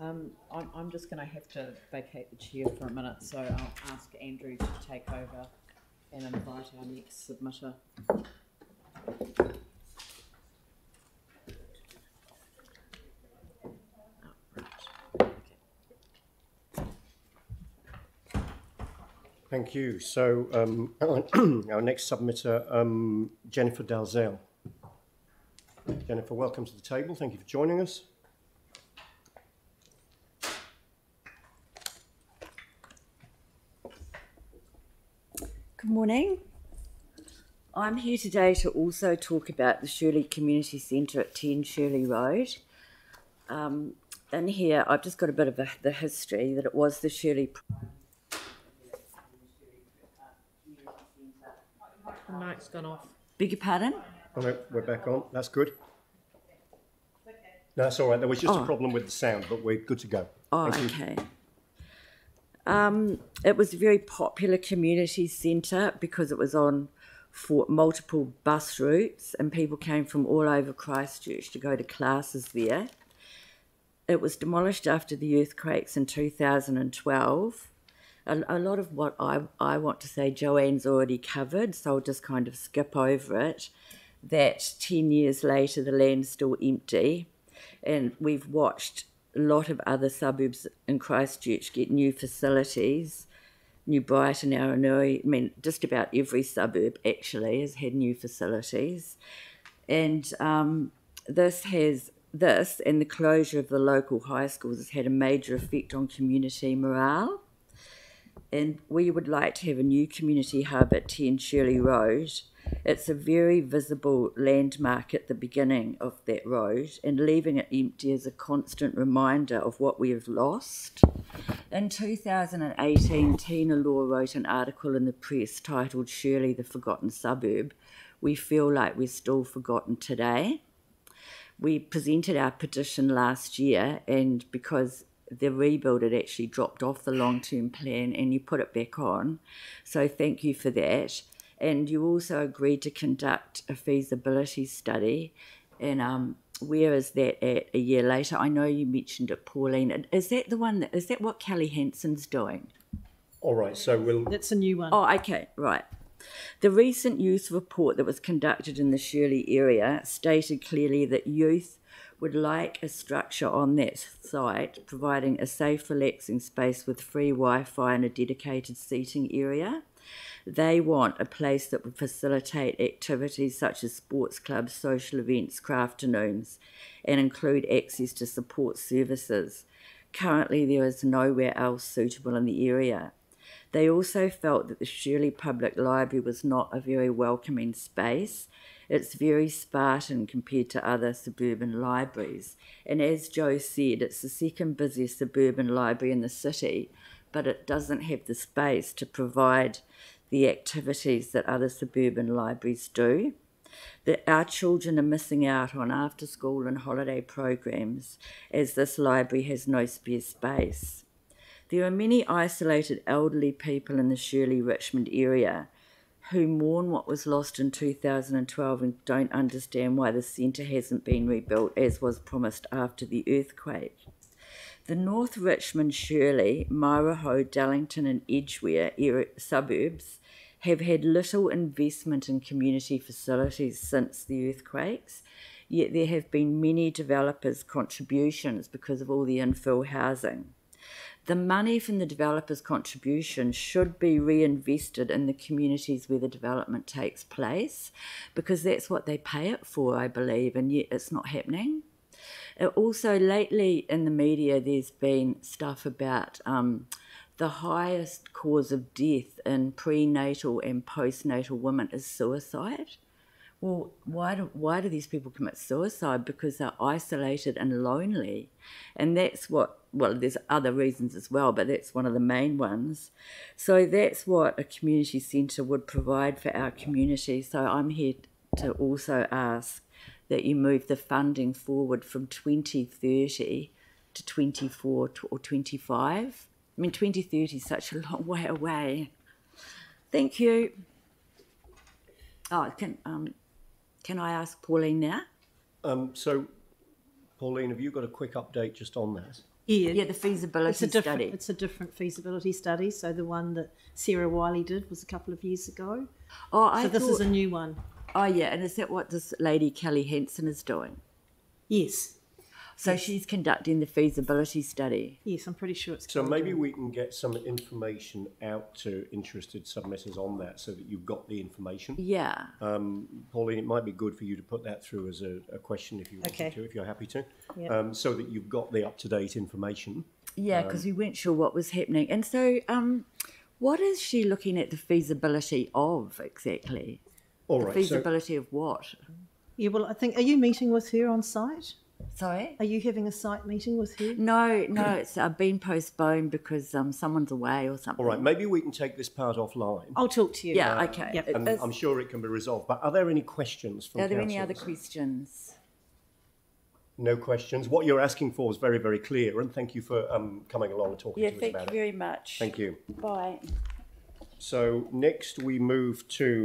I'm just going to have to vacate the chair for a minute, so I'll ask Andrew to take over and invite our next submitter. Thank you. So our next submitter, Jennifer Dalziel. Jennifer, welcome to the table. Thank you for joining us. Good morning. I'm here today to also talk about the Shirley Community Centre at 10 Shirley Road. In here, I've just got a bit of the history that it was the Shirley... The mic's gone off. Beg your pardon? Oh, no, we're back on. That's good. No, that's all right. There was just a problem with the sound, but we're good to go. Oh, okay. It was a very popular community centre because it was on multiple bus routes and people came from all over Christchurch to go to classes there. It was demolished after the earthquakes in 2012. A lot of what I want to say Joanne's already covered, so I'll just kind of skip over it. That 10 years later, the land's still empty, and we've watched a lot of other suburbs in Christchurch get new facilities. New Brighton, Aranui, I mean, just about every suburb actually has had new facilities. And this and the closure of the local high schools has had a major effect on community morale. And we would like to have a new community hub at 10 Shirley Road. It's a very visible landmark at the beginning of that road, and leaving it empty is a constant reminder of what we have lost. In 2018, Tina Law wrote an article in the press titled Shirley, the Forgotten Suburb. We feel like we're still forgotten today. We presented our petition last year, and because the rebuild had actually dropped off the long-term plan and you put it back on. So thank you for that. And you also agreed to conduct a feasibility study. And where is that at a year later? I know you mentioned it, Pauline. Is that what Kelly Hanson's doing? All right, so we'll... That's a new one. Oh, okay, right. The recent youth report that was conducted in the Shirley area stated clearly that youth would like a structure on that site providing a safe, relaxing space with free Wi-Fi and a dedicated seating area. They want a place that would facilitate activities such as sports clubs, social events, crafternoons, and include access to support services. Currently, there is nowhere else suitable in the area. They also felt that the Shirley Public Library was not a very welcoming space. It's very Spartan compared to other suburban libraries. And as Joe said, it's the second busiest suburban library in the city, but it doesn't have the space to provide the activities that other suburban libraries do. That our children are missing out on after-school and holiday programs as this library has no spare space. There are many isolated elderly people in the Shirley-Richmond area who mourn what was lost in 2012 and don't understand why the centre hasn't been rebuilt as was promised after the earthquake. The North Richmond, Shirley, Maraho, Dallington and Edgware suburbs have had little investment in community facilities since the earthquakes, yet there have been many developers' contributions because of all the infill housing. The money from the developers' contribution should be reinvested in the communities where the development takes place, because that's what they pay it for, I believe, and yet it's not happening. Also, lately in the media, there's been stuff about the highest cause of death in prenatal and postnatal women is suicide. Well, why do these people commit suicide? Because they're isolated and lonely. And that's what, well, there's other reasons as well, but that's one of the main ones. So that's what a community centre would provide for our community. So I'm here to also ask that you move the funding forward from 2030 to 24 or 25. I mean, 2030 is such a long way away. Thank you. Oh, can I ask Pauline now? So, Pauline, have you got a quick update just on that? Yeah, the feasibility study. It's a different feasibility study. So the one that Sarah Wiley did was a couple of years ago. Oh, This is a new one. Oh, yeah, and is that what this lady Kelly Henson is doing? Yes. So she's conducting the feasibility study. Yes, I'm pretty sure it's. So maybe we can get some information out to interested submitters on that so that you've got the information. Yeah. Pauline, it might be good for you to put that through as a question if you want to, if you're happy to, Yep. so that you've got the up-to-date information. Yeah, because we weren't sure what was happening. And so what is she looking at the feasibility of exactly? All The right. feasibility of what? Yeah, well, I think, are you meeting with her on site? Sorry? Are you having a site meeting with her? No, it's been postponed because someone's away or something. All right. Maybe we can take this part offline. I'll talk to you. Yeah, okay. Yep. It And is- I'm sure it can be resolved. But are there any questions from Are there any other councillors? questions? No questions. What you're asking for is very, very clear, and thank you for coming along and talking Yeah, to us thank about you it. very much. Thank you. Bye. So next we move to